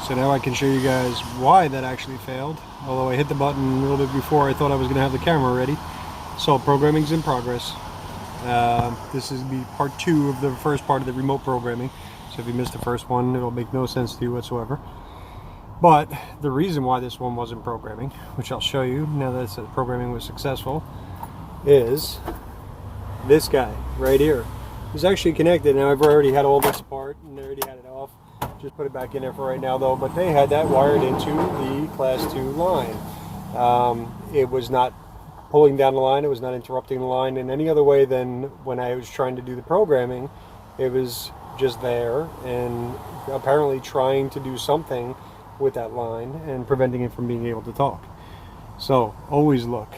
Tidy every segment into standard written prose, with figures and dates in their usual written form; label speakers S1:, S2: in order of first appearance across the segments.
S1: So now I can show you guys why that actually failed. Although I hit the button a little bit before I thought I was going to have the camera ready. So programming's in progress. This is the part 2 of the first part of the remote programming. So if you missed the first one, it'll make no sense to you whatsoever. But the reason why this one wasn't programming, which I'll show you now that the programming was successful, is this guy right here. It's actually connected. Now I've already had all this apart and I already had it off. Just put it back in there for right now though, but they had that wired into the class 2 line. It was not pulling down the line, it was not interrupting the line in any other way than when I was trying to do the programming. It was just there and apparently trying to do something with that line and preventing it from being able to talk. So always look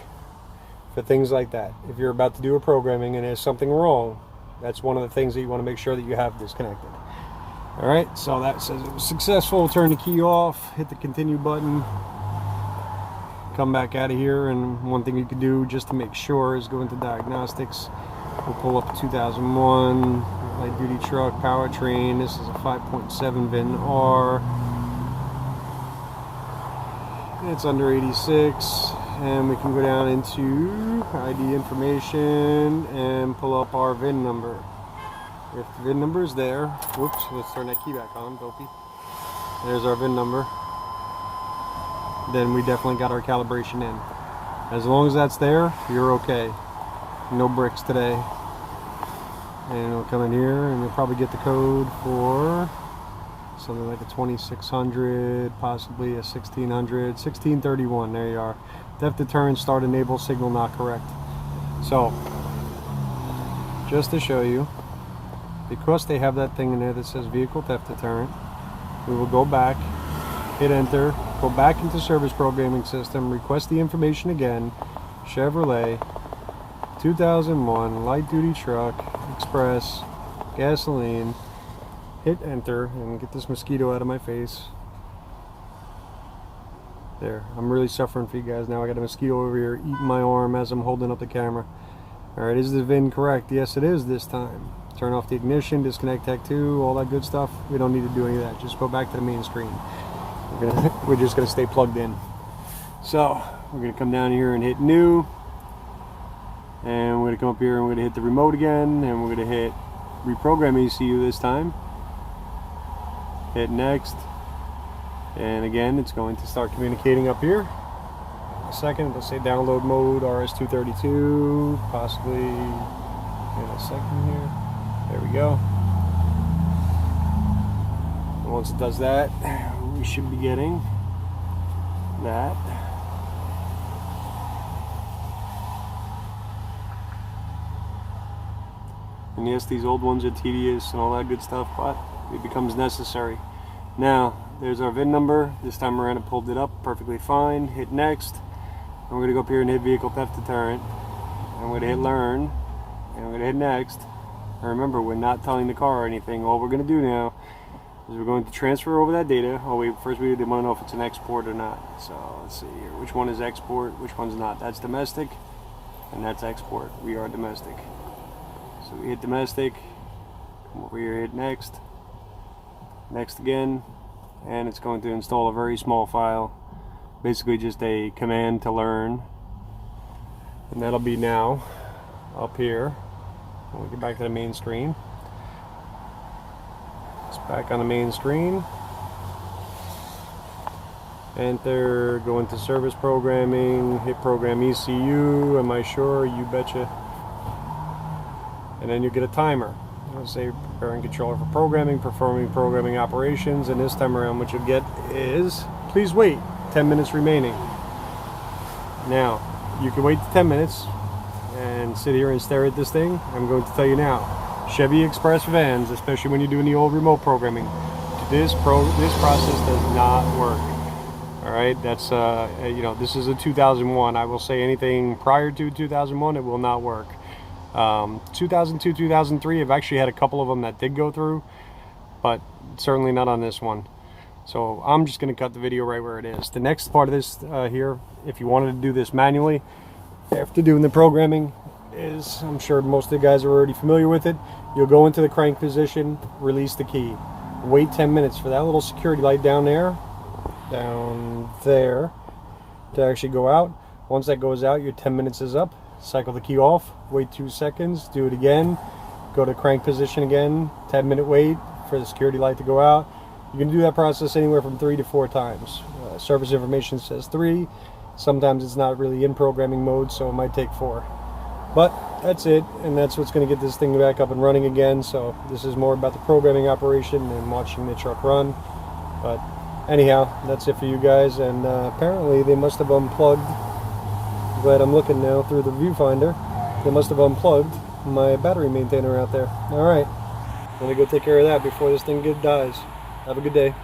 S1: for things like that. If you're about to do a programming and there's something wrong, that's one of the things that you want to make sure that you have disconnected. Alright, so that says it was successful. Turn the key off, hit the continue button, come back out of here, and one thing you could do just to make sure is go into diagnostics. We'll pull up a 2001 light duty truck powertrain. This is a 5.7 VIN R. It's under 86, and we can go down into ID information and pull up our VIN number. If the VIN number is there, whoops, let's turn that key back on, dopey. There's our VIN number. Then we definitely got our calibration in. As long as that's there, you're okay. No bricks today. And it'll come in here and you'll probably get the code for something like a 2600, possibly a 1600, 1631, there you are. Depth deterrent, start enable, signal not correct. So, just to show you, because they have that thing in there that says vehicle theft deterrent, we will go back, hit enter, go back into service programming system, request the information again, Chevrolet, 2001, light duty truck, express, gasoline, hit enter, and get this mosquito out of my face. There, I'm really suffering for you guys now. I got a mosquito over here eating my arm as I'm holding up the camera. Alright, is the VIN correct? Yes, it is this time. Turn off the ignition, disconnect Tech 2, all that good stuff. We don't need to do any of that. Just go back to the main screen. We're just going to stay plugged in. So, we're going to come down here and hit new. And we're going to come up here and we're going to hit the remote again. And we're going to hit reprogram ECU this time. Hit next. And again, it's going to start communicating up here. A second, let's say download mode, RS-232, possibly in a second here. There we go. And once it does that, we should be getting that. And yes, these old ones are tedious and all that good stuff, but it becomes necessary. Now, there's our VIN number. This time around it pulled it up perfectly fine. Hit next. And we're going to go up here and hit vehicle theft deterrent. And we're going to hit learn. And we're going to hit next. And remember, we're not telling the car anything. All we're going to do now is we're going to transfer over that data. Oh wait, first we want to know if it's an export or not. So let's see here. Which one is export? Which one's not? That's domestic. And that's export. We are domestic. So we hit domestic. Come over here, hit next. Next again. And it's going to install a very small file. Basically just a command to learn. And that'll be now up here. We'll get back to the main screen. It's back on the main screen. Enter, go into service programming, hit program ECU, am I sure? You betcha. And then you get a timer. It'll say preparing controller for programming, performing programming operations, and this time around what you'll get is, please wait, 10 minutes remaining. Now, you can wait 10 minutes and sit here and stare at this thing. I'm going to tell you now, Chevy Express vans, especially when you're doing the old remote programming, this process does not work. All right, that's you know, this is a 2001. I will say anything prior to 2001, it will not work. 2002, 2003, I've actually had a couple of them that did go through, but certainly not on this one. So I'm just going to cut the video right where it is. The next part of this here, if you wanted to do this manually, after doing the programming, is, I'm sure most of the guys are already familiar with it, you'll go into the crank position, release the key. wait 10 minutes for that little security light down there to actually go out. Once that goes out, your 10 minutes is up. Cycle the key off, wait 2 seconds, do it again, go to crank position again, 10-minute wait for the security light to go out. You can do that process anywhere from 3 to 4 times. Service information says 3. Sometimes it's not really in programming mode, so it might take 4. But that's it, and that's what's going to get this thing back up and running again. So this is more about the programming operation and watching the truck run. But anyhow, that's it for you guys, and apparently they must have unplugged. I'm glad I'm looking now through the viewfinder. They must have unplugged my battery maintainer out there. Alright, I'm going to go take care of that before this thing dies. Have a good day.